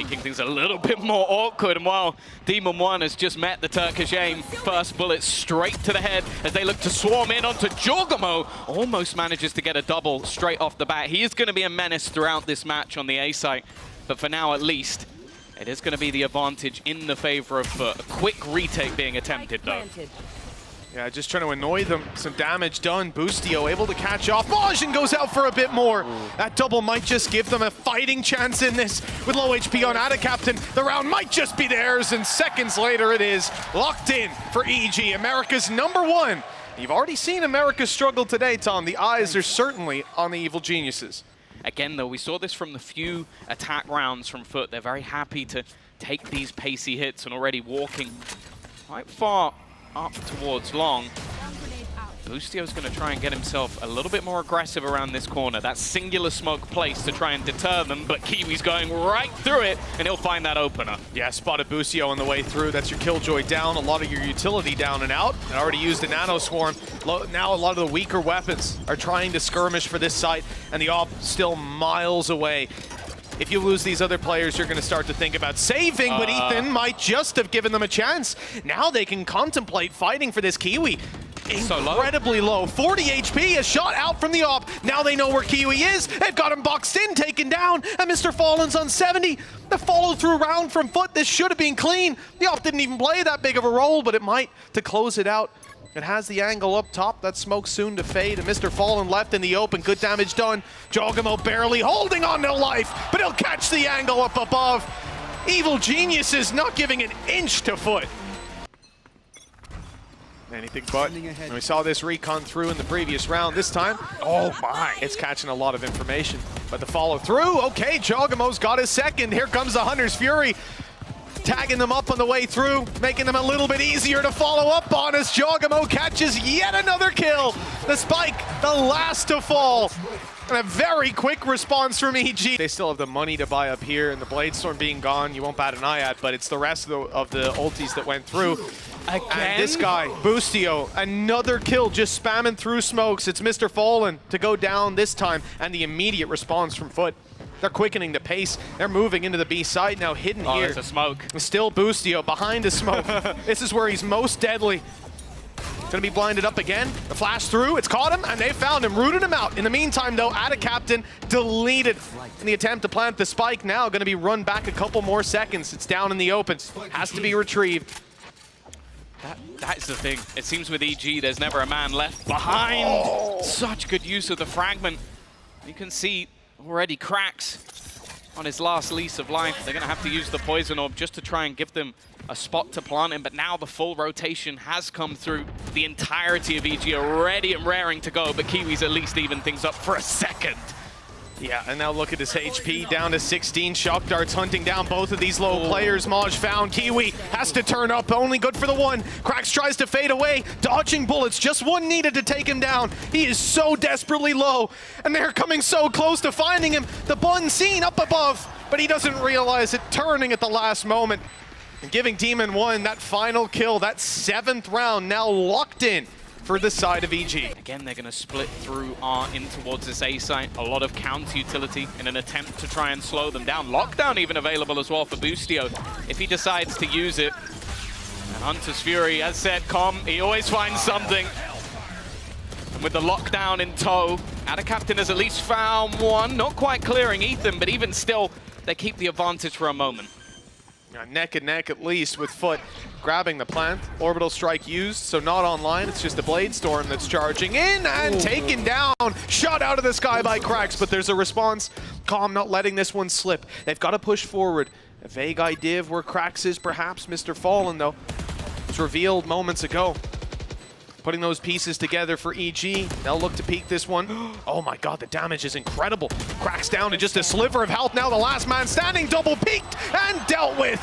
making things a little bit more awkward. And while Demon One has just met the Turkish aim, first bullet straight to the head as they look to swarm in onto Jorgamo. Almost manages to get a double straight off the bat. He is going to be a menace throughout this match on the A site, but for now at least, it is going to be the advantage in the favor of FUT. A quick retake being attempted though. Yeah, just trying to annoy them. Some damage done. Boostio able to catch off. Majin goes out for a bit more. That double might just give them a fighting chance in this. With low HP on Captain, the round might just be theirs, and seconds later it is locked in for EG, America's #1. You've already seen America struggle today, Tom. The eyes are certainly on the Evil Geniuses. Again, though, we saw this from the few attack rounds from FUT. They're very happy to take these pacey hits and already walking quite far up towards long. Boostio's going to try and get himself a little bit more aggressive around this corner. That singular smoke place to try and deter them, but Kiwi's going right through it, and he'll find that opener. Yeah, spotted Boostio on the way through. That's your Killjoy down, a lot of your utility down and out. And already used a Nano Swarm. Now a lot of the weaker weapons are trying to skirmish for this site, and the AWP still miles away. If you lose these other players, you're going to start to think about saving, but Ethan might just have given them a chance. Now they can contemplate fighting for this Kiwi. Incredibly low. 40 HP, a shot out from the AWP. Now they know where Kiwi is. They've got him boxed in, taken down, and Mr. Fallen's on 70. The follow-through round from FUT, this should have been clean. The AWP didn't even play that big of a role, but it might to close it out. It has the angle up top. That smoke soon to fade, and Mr. Fallen left in the open. Good damage done. Jorgamo barely holding on to life, but he'll catch the angle up above. Evil Geniuses not giving an inch to FUT. Anything but. And we saw this recon through in the previous round. This time, oh my, it's catching a lot of information. But the follow through, okay, Jorgamo's got his second. Here comes the Hunter's Fury. Tagging them up on the way through, making them a little bit easier to follow up on as Jorgamo catches yet another kill. The spike, the last to fall. And a very quick response from EG. They still have the money to buy up here, and the Bladestorm being gone, you won't bat an eye at, but it's the rest of the ultis that went through. Again? And this guy, Boostio, another kill, just spamming through smokes. It's Mr. Fallen to go down this time, and the immediate response from FUT. They're quickening the pace. They're moving into the B side now, hidden here. There's a smoke. Still Boostio behind a smoke. This is where he's most deadly. Gonna be blinded up again. The flash through, it's caught him, and they found him, rooted him out. In the meantime, though, Captain deleted in the attempt to plant the spike. Now gonna be run back a couple more seconds. It's down in the open. Has to be retrieved. That's the thing. It seems with EG, there's never a man left behind. Oh. Such good use of the fragment. You can see already cracks on his last lease of life. They're going to have to use the poison orb just to try and give them a spot to plant him, but now the full rotation has come through. The entirety of EG are ready and raring to go, but Kiwi's at least even things up for a second. Yeah, and now look at his HP down to 16. Shock Darts hunting down both of these low players. Maj found. Kiwi has to turn up, only good for the one. Krax tries to fade away, dodging bullets. Just one needed to take him down. He is so desperately low, and they're coming so close to finding him. The bun seen up above, but he doesn't realize it, turning at the last moment. And giving Demon One that final kill, that 7th round now locked in for the side of EG. Again, they're going to split through in towards this A site. A lot of counter utility in an attempt to try and slow them down. Lockdown even available as well for Boostio if he decides to use it. And Hunter's Fury, as said, he always finds something. And with the lockdown in tow, Captain has at least found one. Not quite clearing Ethan, but even still, they keep the advantage for a moment. Neck and neck at least with FUT grabbing the plant. Orbital strike used, so not online. It's just a Bladestorm that's charging in and taken down. Shot out of the sky by Krax, but there's a response. Calm not letting this one slip. They've got to push forward. A vague idea of where Krax is, perhaps. Mr. Fallen, though, was revealed moments ago. Putting those pieces together for EG. They'll look to peek this one. Oh my god, the damage is incredible. Cracks down to just a sliver of health. Now the last man standing, double peeked and dealt with.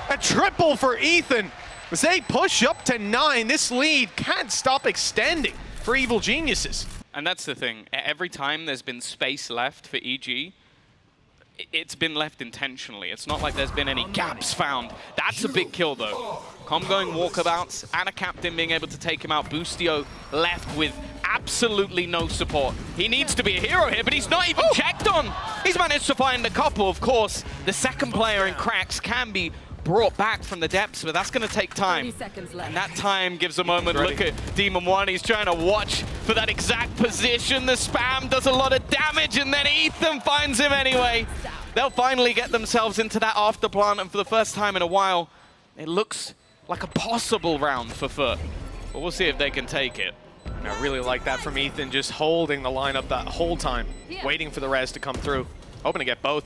A triple for Ethan. As they push up to 9, this lead can't stop extending for Evil Geniuses. And that's the thing. Every time there's been space left for EG, it's been left intentionally. It's not like there's been any gaps found. That's a big kill, though. Com going walkabouts, and a Captain being able to take him out. Boostio left with absolutely no support. He needs to be a hero here, but he's not even checked on. He's managed to find a couple. Of course, the second player in Cracks can be brought back from the depths, but that's going to take time. And that time gives a moment. Look at Demon One. He's trying to watch for that exact position. The spam does a lot of damage, and then Ethan finds him anyway. They'll finally get themselves into that after plant, and for the first time in a while, it looks like a possible round for FUT. But we'll see if they can take it. And I really like that from Ethan, just holding the lineup that whole time, waiting for the res to come through. Hoping to get both.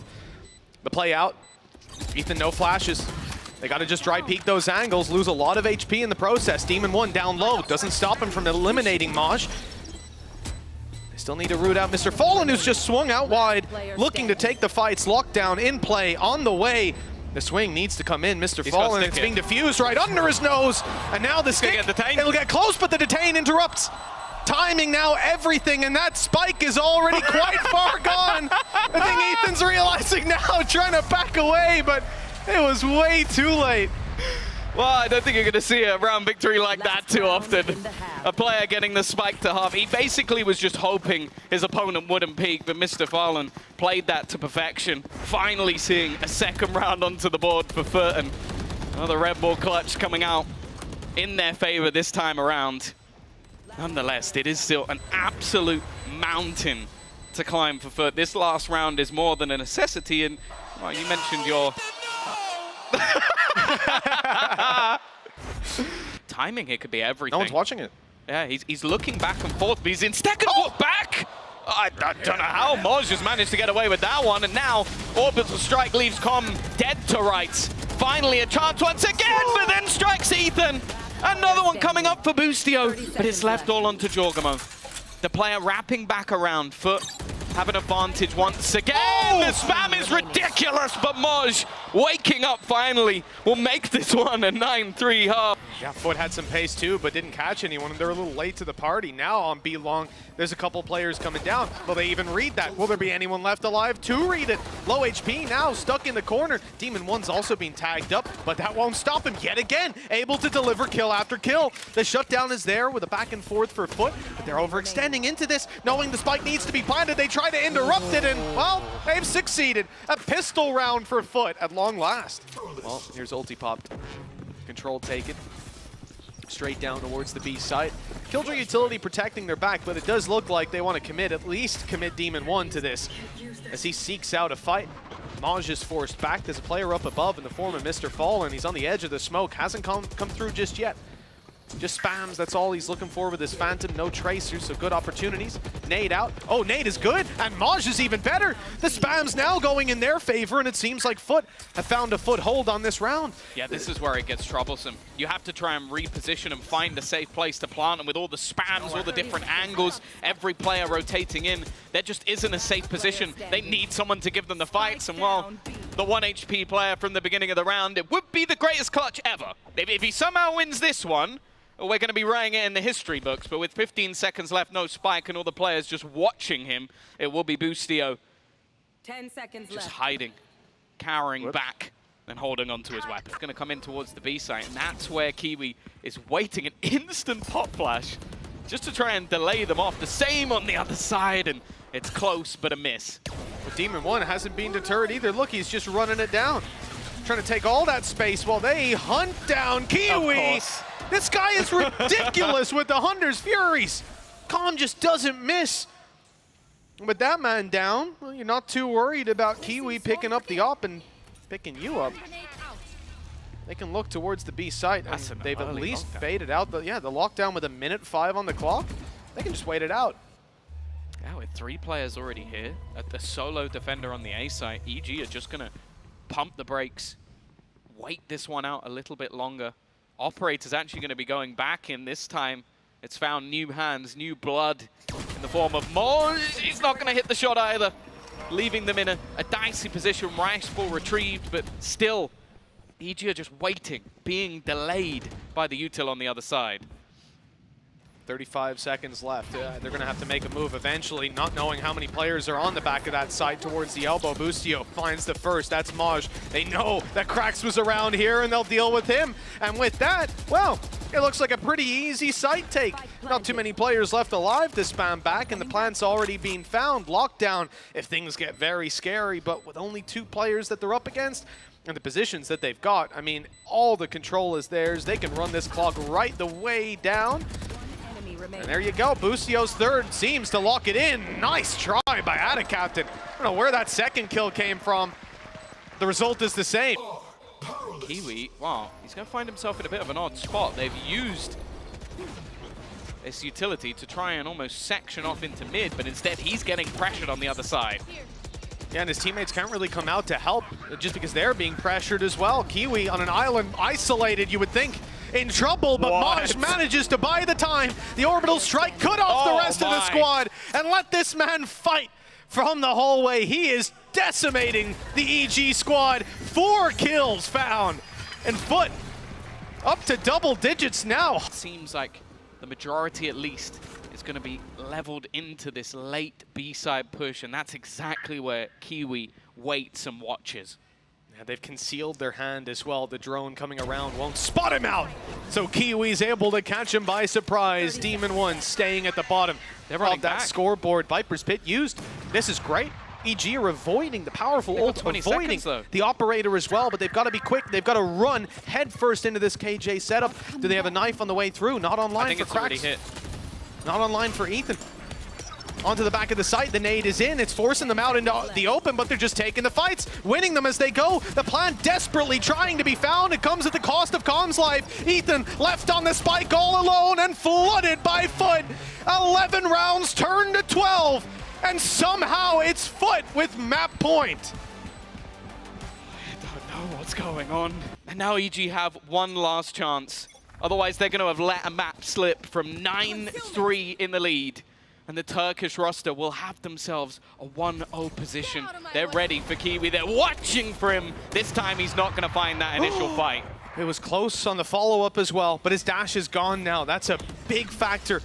The play out. Ethan, no flashes. They got to just dry peek those angles, lose a lot of HP in the process. Demon One down low, doesn't stop him from eliminating Maj. They still need to root out Mr. Fallen, who's just swung out wide, looking to take the fights. Lockdown in play, on the way. The swing needs to come in. Mr. Fallen, it's being diffused right under his nose. And now the stick, it'll get close, but the detain interrupts. Timing now, everything, and that spike is already quite far gone. I think Ethan's realizing now, trying to back away, but it was way too late. Well, I don't think you're going to see a round victory like that too often. A player getting the spike to half. He basically was just hoping his opponent wouldn't peek, but Mr. Fallen played that to perfection. Finally seeing a second round onto the board for FUT, and another Red Bull clutch coming out in their favor this time around. Nonetheless, it is still an absolute mountain to climb for FUT. This last round is more than a necessity, and well, you mentioned your timing here could be everything. No one's watching it. Yeah, he's looking back and forth, but he's in second look back. I don't know how Moj has managed to get away with that one, and now Orbital Strike leaves Com dead to rights. Finally a chance once again, but then strikes Ethan. Another one coming up for Boostio, but it's left all onto Jorgamo. The player wrapping back around, FUT have an advantage once again. The spam is ridiculous, but Moj, waking up finally, will make this one a 9-3 half. Yeah, FUT had some pace too, but didn't catch anyone, and they're a little late to the party. Now on B long, there's a couple players coming down. Will they even read that? Will there be anyone left alive to read it? Low HP now, stuck in the corner. Demon One's also being tagged up, but that won't stop him yet again. Able to deliver kill after kill. The shutdown is there with a back and forth for FUT, but they're overextending into this, knowing the spike needs to be planted. They try to interrupt it, and well, they've succeeded. A pistol round for FUT at long last. Well, here's ulti popped. Control taken. Straight down towards the B site. Killjoy utility protecting their back, but it does look like they want to commit, at least commit Demon One to this, as he seeks out a fight. Maj is forced back. There's a player up above in the form of Mr. Fallen. He's on the edge of the smoke, hasn't come through just yet. Just spams, that's all he's looking for with his Phantom. No tracers, so good opportunities. Nade out. Oh, Nade is good, and Maj is even better. The spam's now going in their favor, and it seems like FUT have found a foothold on this round. Yeah, this is where it gets troublesome. You have to try and reposition and find a safe place to plant, and with all the spams, all the different angles, every player rotating in, there just isn't a safe position. They need someone to give them the fights, and well, the 1 HP player from the beginning of the round, it would be the greatest clutch ever. If he somehow wins this one, we're going to be writing it in the history books, but with 15 seconds left, no spike, and all the players just watching him, it will be Boostio 10 seconds just left. hiding, cowering back, and holding onto his weapon. It's going to come in towards the B site, and that's where Kiwi is waiting an instant pop flash just to try and delay them off. The same on the other side, and it's close, but a miss. But Demon One hasn't been deterred either. Look, he's just running it down. Trying to take all that space while they hunt down Kiwi. This guy is ridiculous with the Hunter's Furies. Com just doesn't miss. With that man down, well, you're not too worried about Kiwi picking up the op and picking you up. They can look towards the B site, and they've at least faded out. The lockdown with 1:05 on the clock. They can just wait it out. Yeah, with 3 players already here, at the solo defender on the A site, EG are just going to pump the brakes, wait this one out a little bit longer. Operator's actually going to be going back in this time. It's found new hands, new blood in the form of Moj. He's not going to hit the shot either, leaving them in a dicey position. Rifle retrieved, but still, EG are just waiting, being delayed by the util on the other side. 35 seconds left. They're going to have to make a move eventually, not knowing how many players are on the back of that side towards the elbow. Boostio finds the first. That's Maj. They know that Krax was around here, and they'll deal with him. And with that, well, it looks like a pretty easy site take. Not too many players left alive to spam back, and the plant's already been found. Lockdown if things get very scary, but with only 2 players that they're up against, and the positions that they've got, I mean, all the control is theirs. They can run this clock right the way down. And there you go. Boostio's third seems to lock it in. Nice try by Adacaptain. I don't know where that second kill came from. The result is the same. Kiwi, wow, he's going to find himself in a bit of an odd spot. They've used this utility to try and almost section off into mid, but instead he's getting pressured on the other side. Yeah, and his teammates can't really come out to help just because they're being pressured as well. Kiwi on an island, isolated, you would think, in trouble, but Maj manages to buy the time. The orbital strike cut off the rest of the squad and let this man fight from the hallway. He is decimating the EG squad. 4 kills found, and FUT up to double digits now. It seems like the majority, at least, is going to be leveled into this late B-side push, and that's exactly where Kiwi waits and watches. Yeah, they've concealed their hand as well. The drone coming around won't spot him out. So Kiwi's able to catch him by surprise. Demon 1 staying at the bottom. They're running that back. Scoreboard. Viper's Pit used. This is great. EG are avoiding the powerful ult, avoiding the operator as well, but they've got to be quick. They've got to run head first into this KJ setup. Do they have a knife on the way through? Not online for Krax. Not online for Ethan. Onto the back of the site, the nade is in. It's forcing them out into the open, but they're just taking the fights, winning them as they go. The plant desperately trying to be found. It comes at the cost of Com's life. Ethan left on the spike all alone and flooded by FUT. 11 rounds turned to 12, and somehow it's FUT with map point. I don't know what's going on. And now EG have one last chance. Otherwise, they're going to have let a map slip from 9-3 in the lead. And the Turkish roster will have themselves a 1-0 position. They're ready for Kiwi. They're watching for him. This time, he's not going to find that initial fight. It was close on the follow-up as well, but his dash is gone now. That's a big factor.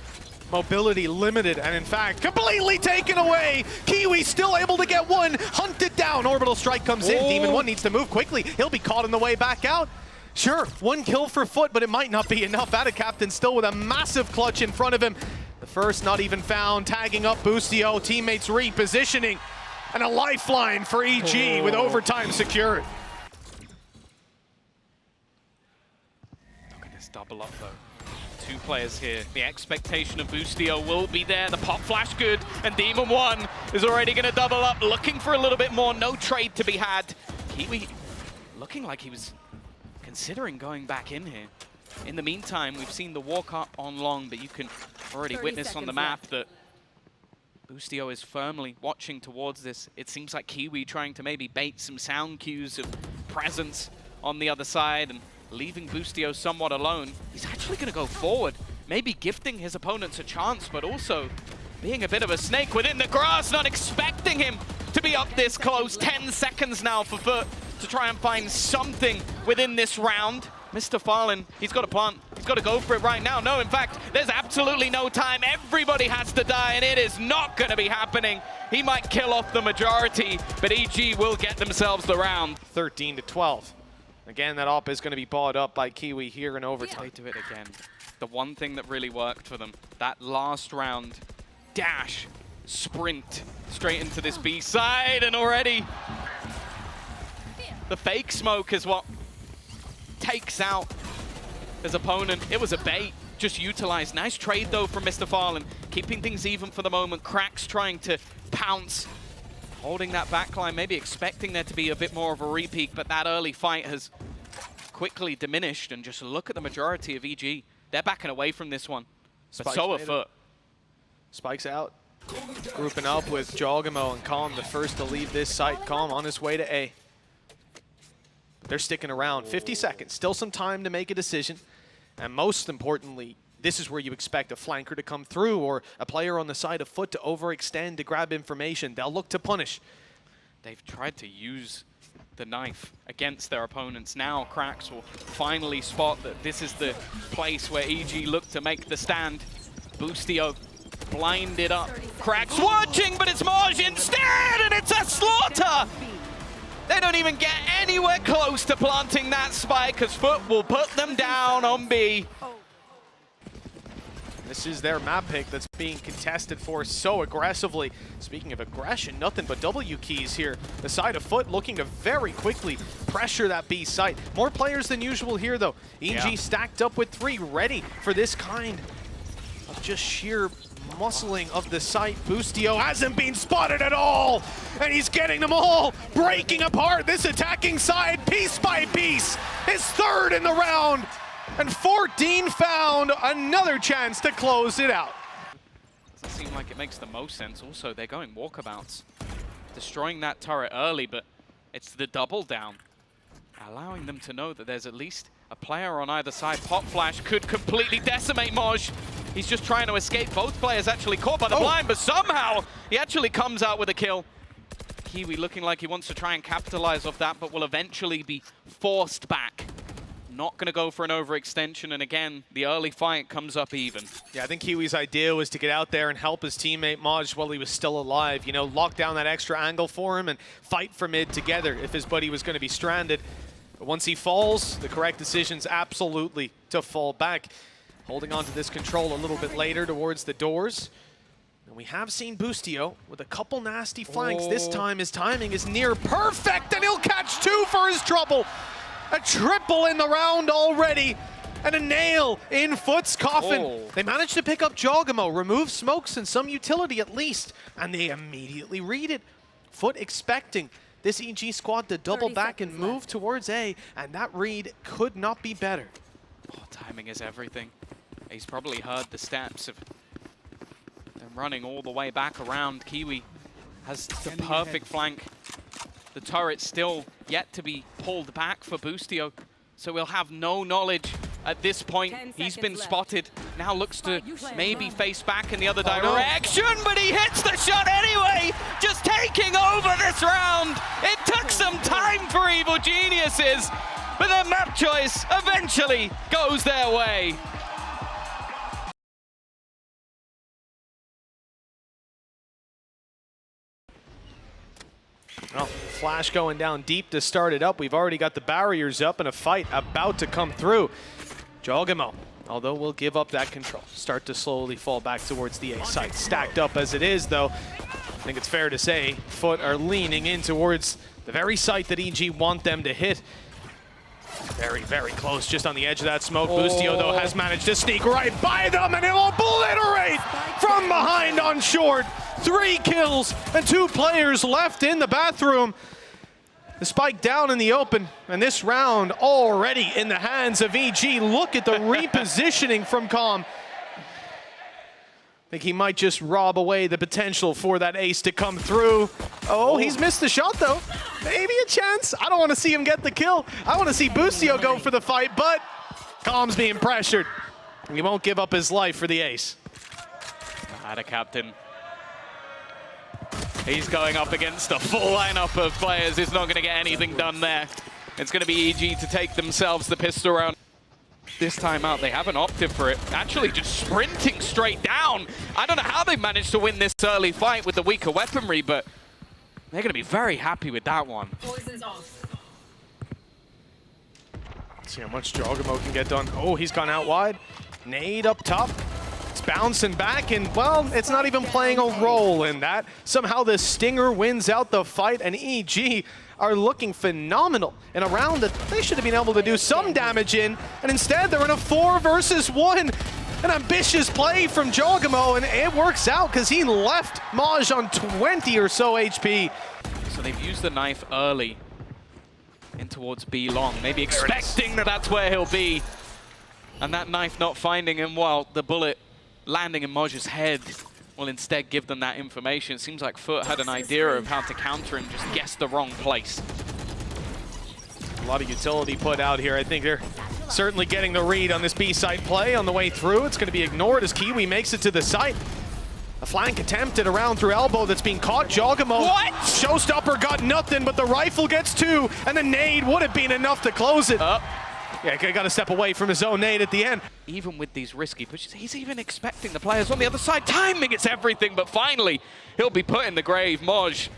Mobility limited, and in fact, completely taken away. Kiwi still able to get one. Hunted down. Orbital strike comes in. Demon 1 needs to move quickly. He'll be caught on the way back out. Sure, 1 kill for FUT, but it might not be enough. Adacaptain still with a massive clutch in front of him. The first not even found, tagging up Boostio. Teammates repositioning, and a lifeline for EG with overtime secured. Look at this double up, though. 2 players here. The expectation of Boostio will be there. The pop flash good, and Demon 1 is already going to double up, looking for a little bit more. No trade to be had. Kiwi looking like he was considering going back in here. In the meantime, we've seen the walk up on long, but you can already witness on the map that Boostio is firmly watching towards this. It seems like Kiwi trying to maybe bait some sound cues of presence on the other side and leaving Boostio somewhat alone. He's actually going to go forward, maybe gifting his opponents a chance, but also being a bit of a snake within the grass, not expecting him to be up this close. 10 seconds now for FUT to try and find something within this round. Mr. Fallen, he's got a plant. He's got to go for it right now. No, in fact, there's absolutely no time. Everybody has to die, and it is not going to be happening. He might kill off the majority, but EG will get themselves the round. 13-12. Again, that op is going to be bought up by Kiwi here in overtime. They do it again. The one thing that really worked for them, that last round, dash, sprint, straight into this B side, and already the fake smoke is what takes out his opponent. It was a bait, just utilized. Nice trade though from Mr. Fallen, keeping things even for the moment. Krax trying to pounce, holding that backline, maybe expecting there to be a bit more of a repeat, but that early fight has quickly diminished. And just look at the majority of EG. They're backing away from this one, but so are FUT. Spike's out. Grouping up with Jogamo and Calm, the first to leave this site. Calm on his way to A. They're sticking around. 50 seconds, still some time to make a decision. And most importantly, this is where you expect a flanker to come through or a player on the side of FUT to overextend to grab information. They'll look to punish. They've tried to use the knife against their opponents. Now Krax will finally spot that this is the place where EG look to make the stand. Boostio blinded up. Cracks watching, but it's Maj instead, and it's a slaughter! They don't even get anywhere close to planting that spike, because FUT will put them down on B. This is their map pick that's being contested for so aggressively. Speaking of aggression, nothing but W keys here. The side of FUT looking to very quickly pressure that B site. More players than usual here though. EG stacked up with 3, ready for this kind of just sheer muscling of the site. Boostio hasn't been spotted at all, and he's getting them all breaking apart this attacking side piece by piece. His 3rd in the round. And 14 found another chance to close it out. Doesn't seem like it makes the most sense. Also, they're going walkabouts, destroying that turret early, but it's the double down, allowing them to know that there's at least a player on either side. Pop Flash could completely decimate Moj. He's just trying to escape. Both players actually caught by the blind, but somehow he actually comes out with a kill. Kiwi looking like he wants to try and capitalize off that, but will eventually be forced back. Not going to go for an overextension, and again, the early fight comes up even. Yeah, I think Kiwi's idea was to get out there and help his teammate Maj while he was still alive. You know, lock down that extra angle for him and fight for mid together if his buddy was going to be stranded. But once he falls, the correct decision's absolutely to fall back. Holding on to this control a little bit later towards the doors. And we have seen Boostio with a couple nasty flanks. This time his timing is near perfect, and he'll catch 2 for his trouble. A triple in the round already, and a nail in FUT's coffin. They managed to pick up Jogamo, remove smokes and some utility at least, and they immediately read it. FUT expecting this EG squad to double back and move towards A, and that read could not be better. Oh, timing is everything. He's probably heard the steps of them running all the way back around. Kiwi has the perfect flank. The turret's still yet to be pulled back for Boostio, so we'll have no knowledge at this point. He's been spotted, now looks to maybe face back in the other direction, but he hits the shot anyway, just taking over this round. It took some time for Evil Geniuses, but their map choice eventually goes their way. Well, Flash going down deep to start it up. We've already got the barriers up and a fight about to come through. Jogamo, although we'll give up that control, start to slowly fall back towards the A site. Stacked up as it is, though, I think it's fair to say FUT are leaning in towards the very site that EG want them to hit. Very, very close, just on the edge of that smoke. Boostio, though, has managed to sneak right by them, and it'll obliterate from behind on short. 3 kills and 2 players left in the bathroom. The spike down in the open, and this round already in the hands of EG. Look at the repositioning from Calm. I think he might just rob away the potential for that ace to come through. Oh, he's missed the shot, though. Maybe a chance. I don't want to see him get the kill. I want to see Boostio go for the fight, but Calm's being pressured. He won't give up his life for the ace. Had a captain. He's going up against a full lineup of players. He's not going to get anything done there. It's going to be EG to take themselves the pistol round. This time out, they haven't opted for it. Actually just sprinting straight down. I don't know how they managed to win this early fight with the weaker weaponry, but they're going to be very happy with that one. Poison's off. Let's see how much Jogamo can get done. Oh, he's gone out wide. Nade up top. It's bouncing back, and, well, it's not even playing a role in that. Somehow the Stinger wins out the fight, and EG are looking phenomenal in a round that they should have been able to do some damage in, and instead they're in a 4 versus 1. An ambitious play from Jogamo, and it works out because he left Maj on 20 or so HP. So they've used the knife early in towards B long, maybe expecting that that's where he'll be. And that knife not finding him, while the bullet landing in Maj's head will instead give them that information. It seems like FUT had an idea of how to counter and just guessed the wrong place. A lot of utility put out here. I think they're certainly getting the read on this B site play on the way through. It's going to be ignored as Kiwi makes it to the site. A flank attempted around through elbow that's being caught. Jogamo. What? Showstopper got nothing, but the rifle gets 2, and the nade would have been enough to close it. Yeah, got to step away from his own nade at the end. Even with these risky pushes, he's even expecting the players on the other side. Timing, it's everything, but finally, he'll be put in the grave. Moj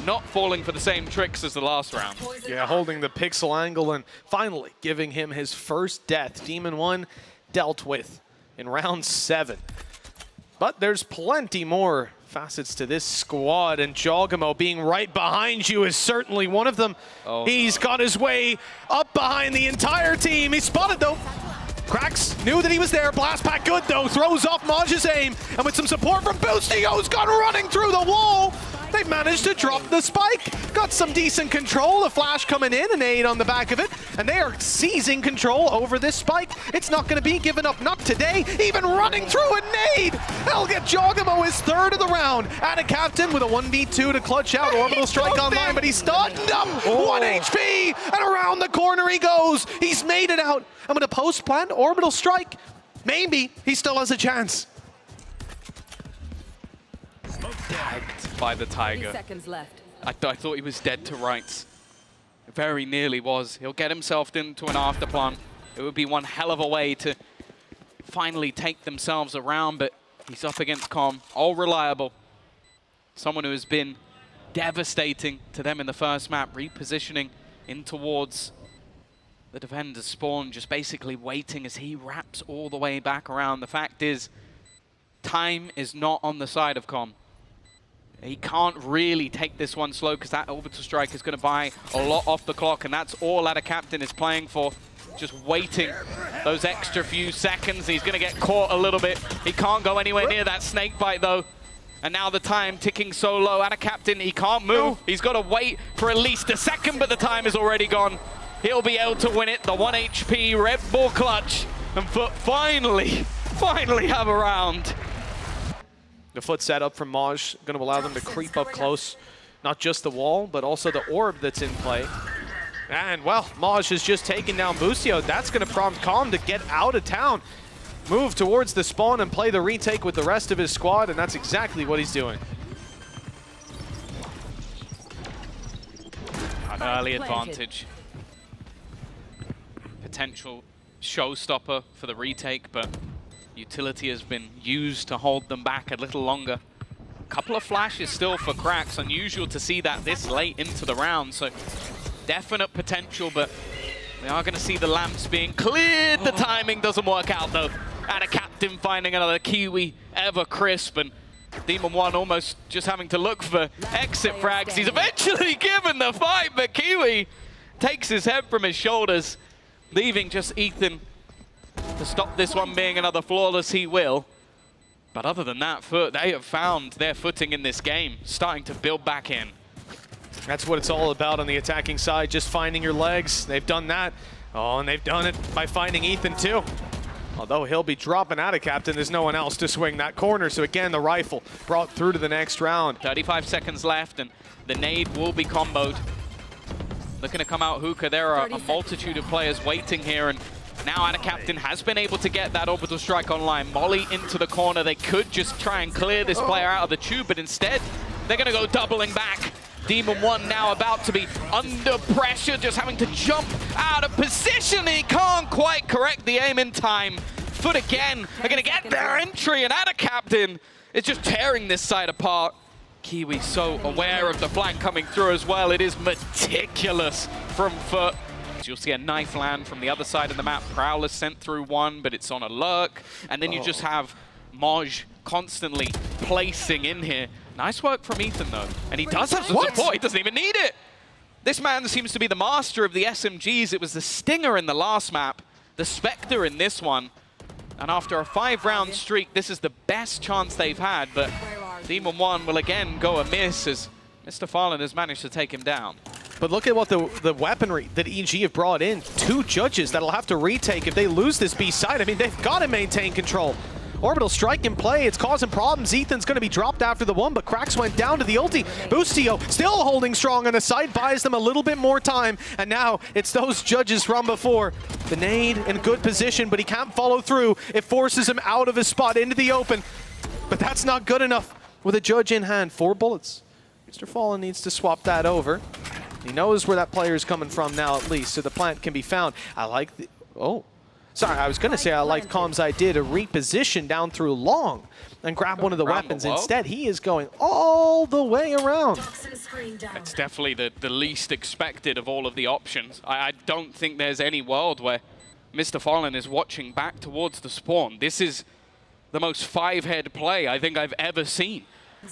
not falling for the same tricks as the last round. Yeah, holding the pixel angle and finally giving him his first death. Demon 1 dealt with in round 7. But there's plenty more facets to this squad, and Jogamo being right behind you is certainly one of them. Oh. He's got his way up behind the entire team. He's spotted though. Krax knew that he was there. Blast pack good though, throws off Moj's aim, and with some support from Boostio's gone running through the wall. They've managed to drop the spike. Got some decent control. The flash coming in, an aid on the back of it, and they are seizing control over this spike. It's not going to be given up, not today. Even running through a nade. They'll get Jogamo his third of the round. Add a captain with a 1v2 to clutch out. Orbital strike online, but he's stunned up. 1 HP, and around the corner he goes. He's made it out. I'm going to post plant orbital strike. Maybe he still has a chance. Tagged by the Tiger. 30 seconds left. I thought he was dead to rights. Very nearly was. He'll get himself into an afterplant. It would be one hell of a way to finally take themselves around, but he's up against Com. All reliable. Someone who has been devastating to them in the first map, repositioning in towards the defender's spawn, just basically waiting as he wraps all the way back around. The fact is, time is not on the side of Com. He can't really take this one slow because that orbital strike is going to buy a lot off the clock, and that's all that a captain is playing for. Just waiting those extra few seconds. He's going to get caught a little bit. He can't go anywhere near that snake bite though. And now the time ticking so low. At a captain, he can't move. He's got to wait for at least a second, but the time is already gone. He'll be able to win it. The 1 HP Red Bull clutch. And FUT finally have a round. The FUT setup from Moj going to allow them to creep up close. Not just the wall, but also the orb that's in play. And, well, Moj has just taken down Boostio. That's going to prompt Com to get out of town. Move towards the spawn and play the retake with the rest of his squad, and that's exactly what he's doing. An early advantage. Potential showstopper for the retake, but utility has been used to hold them back a little longer. A couple of flashes still for Krax. Unusual to see that this late into the round, so definite potential, but we are going to see the lamps being cleared. The timing doesn't work out though. And a captain finding another Kiwi ever crisp, and Demon 1 almost just having to look for exit frags. He's eventually given the fight, but Kiwi takes his head from his shoulders, leaving just Ethan to stop this one being another flawless. He will. But other than that, FUT, they have found their footing in this game, starting to build back in. That's what it's all about on the attacking side, just finding your legs. They've done that. Oh, and they've done it by finding Ethan too. Although he'll be dropping out of captain, there's no one else to swing that corner. So again, the rifle brought through to the next round. 35 seconds left, and the nade will be comboed. Looking to come out hookah. There are a multitude of players waiting here, and now Anna Captain has been able to get that orbital strike online. Molly into the corner. They could just try and clear this player out of the tube, but instead, they're going to go doubling back. Demon 1 now about to be under pressure, just having to jump out of position. He can't quite correct the aim in time. FUT again, they're going to get their entry, and Anna Captain is just tearing this side apart. Kiwi so aware of the flank coming through as well. It is meticulous from FUT. You'll see a knife land from the other side of the map. Prowler sent through one, but it's on a lurk. And then you just have Moj constantly placing in here. Nice work from Ethan, though. And he does have some support. He doesn't even need it. This man seems to be the master of the SMGs. It was the Stinger in the last map, the Spectre in this one. And after a 5-round streak, this is the best chance they've had. But Demon 1 will again go amiss as Mr. Fallen has managed to take him down. But look at what the weaponry that EG have brought in. 2 judges that'll have to retake if they lose this B side. I mean, they've got to maintain control. Orbital strike in play, it's causing problems. Ethan's going to be dropped after the one, but Krax went down to the ulti. Boostio still holding strong on the side, buys them a little bit more time, and now it's those judges from before. The nade in good position, but he can't follow through. It forces him out of his spot into the open, but that's not good enough with a judge in hand. 4 bullets. Mr. Fallen needs to swap that over. He knows where that player is coming from now, at least, so the plant can be found. I like the Oh. Sorry, I was going to say I like Calm's idea to reposition down through long and grab one of the weapons. Instead, he is going all the way around. It's definitely the least expected of all of the options. I don't think there's any world where Mr. Fallen is watching back towards the spawn. This is the most five-head play I think I've ever seen.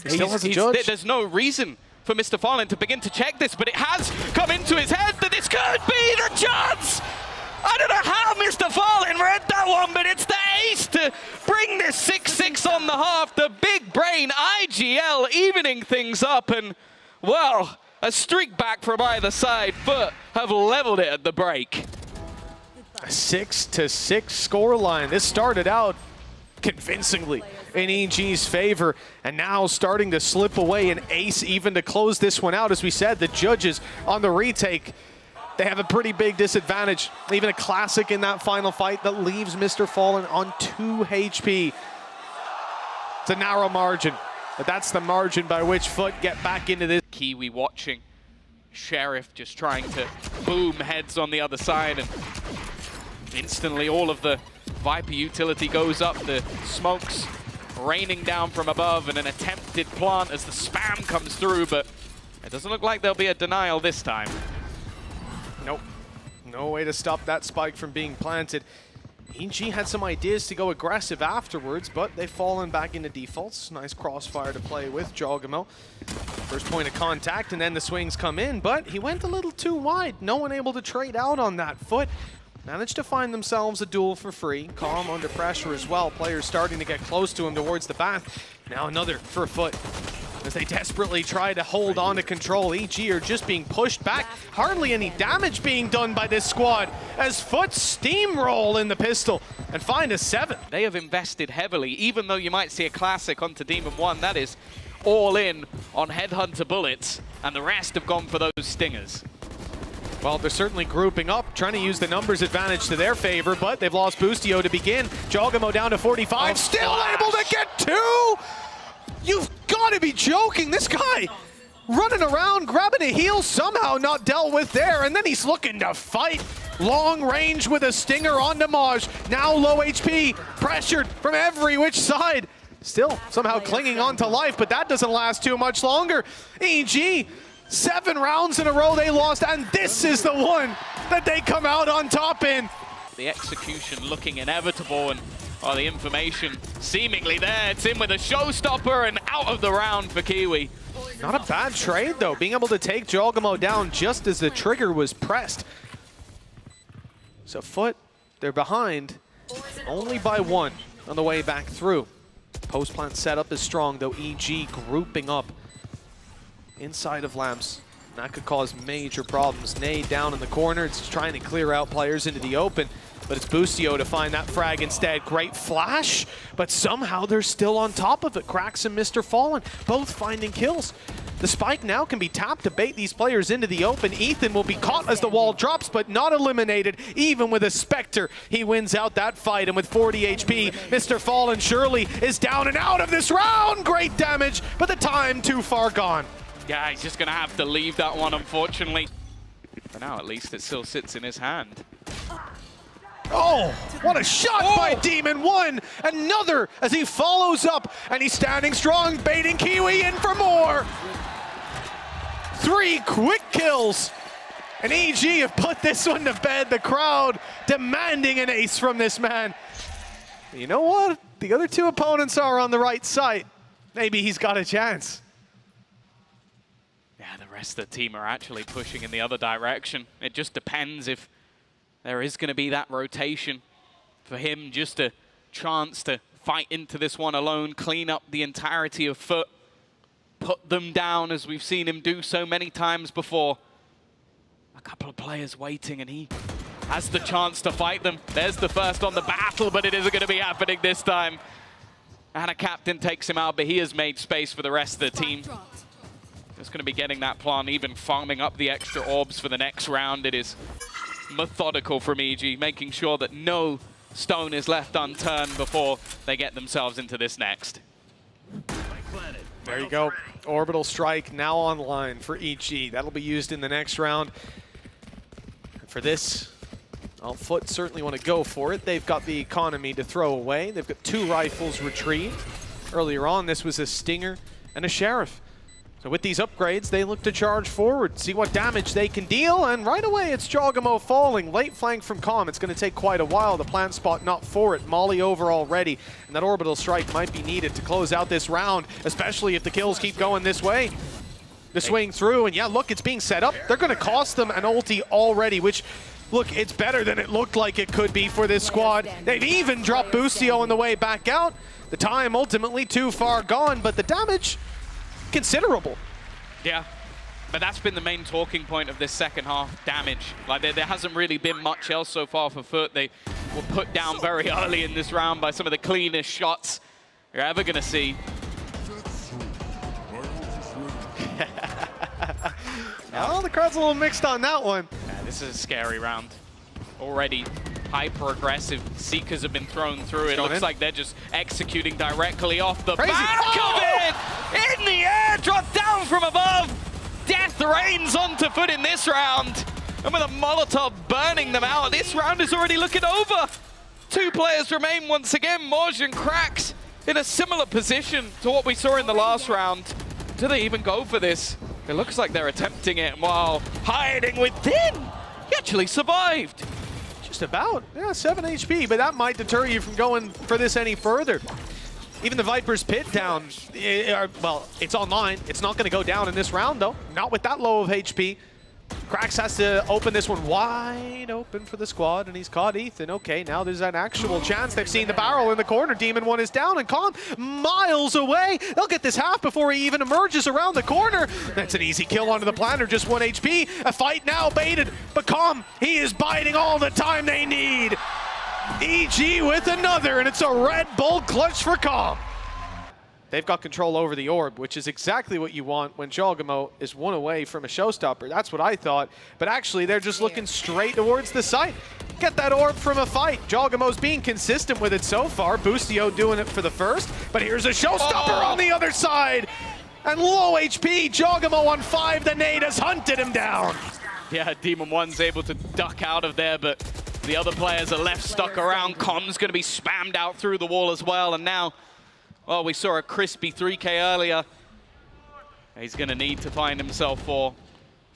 He still has a judge. There's no reason for Mr. Fallen to begin to check this, but it has come into his head that this could be the chance! I don't know how Mr. Fallen read that one, but it's the ace to bring this 6-6 on the half. The big brain IGL evening things up, and, well, a streak back from either side. FUT have leveled it at the break. A 6-6 scoreline. This started out convincingly in EG's favor, and now starting to slip away. An ace even to close this one out. As we said, the judges on the retake, they have a pretty big disadvantage. Even a classic in that final fight that leaves Mr. Fallen on 2 HP. It's a narrow margin, but that's the margin by which FUT get back into this. Kiwi watching. Sheriff just trying to boom heads on the other side, and instantly all of the Viper utility goes up. The smokes raining down from above, and an attempted plant as the spam comes through, but it doesn't look like there'll be a denial this time. Nope. No way to stop that spike from being planted. EG had some ideas to go aggressive afterwards, but they've fallen back into defaults. Nice crossfire to play with Jogamo. First point of contact, and then the swings come in, but he went a little too wide. No one able to trade out on that. FUT managed to find themselves a duel for free. Calm under pressure as well. Players starting to get close to him towards the back. Now another for FUT, as they desperately try to hold on to control. EG are just being pushed back. Hardly any damage being done by this squad as FUT steamroll in the pistol and find a 7. They have invested heavily, even though you might see a classic onto Demon 1, that is all in on Headhunter bullets, and the rest have gone for those stingers. Well, they're certainly grouping up, trying to use the numbers advantage to their favor, but they've lost Boostio to begin. Jogamo down to 45, still able to get 2! You've got to be joking. This guy running around, grabbing a heal, somehow not dealt with there, and then he's looking to fight. Long range with a stinger on Damage. Now low HP, pressured from every which side. Still somehow clinging on to life, but that doesn't last too much longer. EG, 7 rounds in a row they lost, and this is the one that they come out on top in. The execution looking inevitable, and the information seemingly there. It's in with a showstopper and out of the round for Kiwi. Not a bad trade, though, being able to take Jogamo down just as the trigger was pressed. So FUT, they're behind only by 1 on the way back through. Post-plant setup is strong, though. EG grouping up inside of Lamps. That could cause major problems. Nade down in the corner. It's just trying to clear out players into the open. But it's Boostio to find that frag instead. Great flash, but somehow they're still on top of it. Cracks and Mr. Fallen, both finding kills. The spike now can be tapped to bait these players into the open. Ethan will be caught as the wall drops, but not eliminated. Even with a Spectre, he wins out that fight. And with 40 HP, Mr. Fallen surely is down and out of this round. Great damage, but the time too far gone. Yeah, he's just going to have to leave that one, unfortunately. For now, at least, it still sits in his hand. Oh, what a shot by Demon 1. Another as he follows up, and he's standing strong, baiting Kiwi in for more. 3 quick kills. And EG have put this one to bed. The crowd demanding an ace from this man. You know what? The other 2 opponents are on the right side. Maybe he's got a chance. Yeah, the rest of the team are actually pushing in the other direction. It just depends if there is going to be that rotation for him, just a chance to fight into this one alone, clean up the entirety of FUT, put them down as we've seen him do so many times before. A couple of players waiting, and he has the chance to fight them. There's the first on the battle, but it isn't going to be happening this time. And a captain takes him out, but he has made space for the rest of the team. Just going to be getting that plant, even farming up the extra orbs for the next round. It is methodical from EG, making sure that no stone is left unturned before they get themselves into this next. There you go. Orbital Strike now online for EG. That'll be used in the next round. And for this, Well, FUT certainly want to go for it. They've got the economy to throw away. They've got 2 rifles retrieved. Earlier on, this was a Stinger and a Sheriff. So with these upgrades, they look to charge forward, see what damage they can deal, and right away it's Jogamo falling. Late flank from Calm. It's going to take quite a while. The plant spot not for it. Molly over already, and that orbital strike might be needed to close out this round, especially if the kills keep going this way. The swing through, and yeah, look, it's being set up. They're going to cost them an ulti already, which, look, it's better than it looked like it could be for this squad. They've even dropped Boostio on the way back out. The time ultimately too far gone, but the damage considerable. Yeah, but that's been the main talking point of this second half, damage. Like, there hasn't really been much else so far for FUT. They were put down very early in this round by some of the cleanest shots you're ever going to see. Oh, the crowd's a little mixed on that one. Yeah, this is a scary round. Already hyper-aggressive. Seekers have been thrown through. It looks like they're just executing directly off the back of it! In the air, dropped down from above! Death rains onto FUT in this round! And with a Molotov burning them out, this round is already looking over! 2 players remain once again. Morge and Krax in a similar position to what we saw in the last round. Do they even go for this? It looks like they're attempting it while hiding within. He actually survived. Just about, yeah, 7 HP, but that might deter you from going for this any further. Even the Viper's pit down, well, it's online. It's not going to go down in this round, though. Not with that low of HP. Krax has to open this one wide open for the squad, and he's caught Ethan. Okay, now there's an actual chance. They've seen the barrel in the corner. Demon 1 is down, and Calm miles away. They'll get this half before he even emerges around the corner. That's an easy kill onto the planter, just 1 HP. A fight now baited, but Calm, he is biding all the time they need. EG with another, and it's a Red Bull clutch for Calm. They've got control over the orb, which is exactly what you want when Jogamo is 1 away from a showstopper. That's what I thought. But actually, they're just looking straight towards the site. Get that orb from a fight. Jogamo's being consistent with it so far. Boostio doing it for the first. But here's a showstopper on the other side. And low HP, Jogamo on 5. The nade has hunted him down. Yeah, Demon 1's able to duck out of there, but the other players are left stuck around. Com's going to be spammed out through the wall as well. And now, well, we saw a crispy 3K earlier. He's going to need to find himself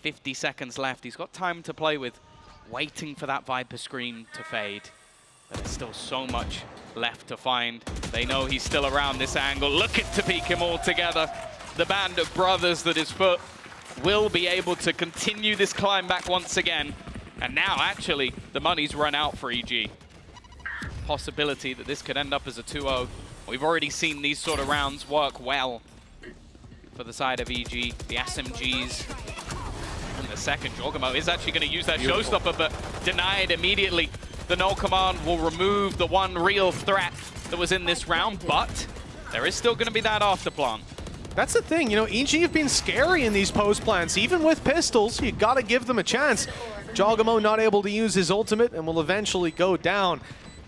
50 seconds left. He's got time to play with, waiting for that Viper screen to fade. But there's still so much left to find. They know he's still around this angle. Look at to peek him all together. The band of brothers that is FUT will be able to continue this climb back once again. And now, actually, the money's run out for EG. Possibility that this could end up as a 2-0. We've already seen these sort of rounds work well for the side of EG, the SMGs. In the second, Jogamo is actually going to use that showstopper, but denied immediately. The no command will remove the one real threat that was in this round, but there is still going to be that afterplan. That's the thing, you know, EG have been scary in these post plants. Even with pistols, you got to give them a chance. Jogamo not able to use his ultimate and will eventually go down.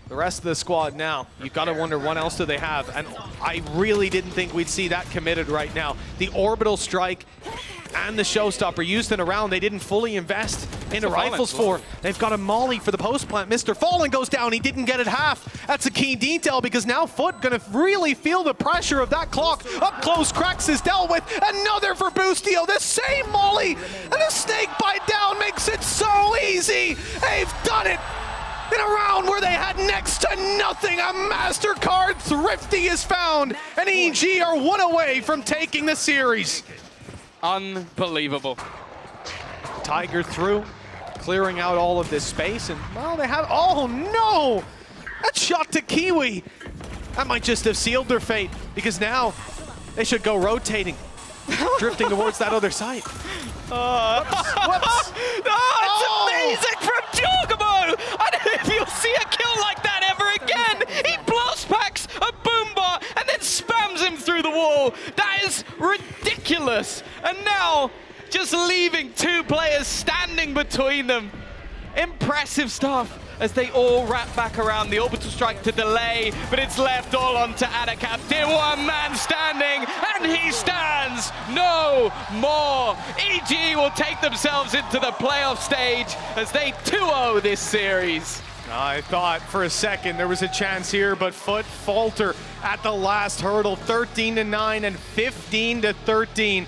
The rest of the squad now, you've got to wonder what else do they have. And I really didn't think we'd see that committed right now. The orbital strike and the showstopper used in a round they didn't fully invest into rifles for. They've got a molly for the post plant. Mr. Fallen goes down, he didn't get it half. That's a key detail because now FUT gonna really feel the pressure of that clock. Up close, Krax is dealt with. Another for Boostio, the same molly. And the snake bite down makes it so easy. They've done it. In a round where they had next to nothing, a MasterCard Thrifty is found, and EG are 1 away from taking the series. Unbelievable. Tiger through, clearing out all of this space, and well, they have, oh no! That shot to Kiwi. That might just have sealed their fate, because now they should go rotating, drifting towards that other side. Whoops. Oh, it's amazing from Jogamo! I don't know if you'll see a kill like that ever again! He blast packs a boombar and then spams him through the wall! That is ridiculous! And now, just leaving 2 players standing between them. Impressive stuff as they all wrap back around. The orbital strike to delay, but it's left all onto Adakap. One man standing, and he stands no more. EG will take themselves into the playoff stage as they 2-0 this series. I thought for a second there was a chance here, but FUT falter at the last hurdle, 13-9 and 15-13.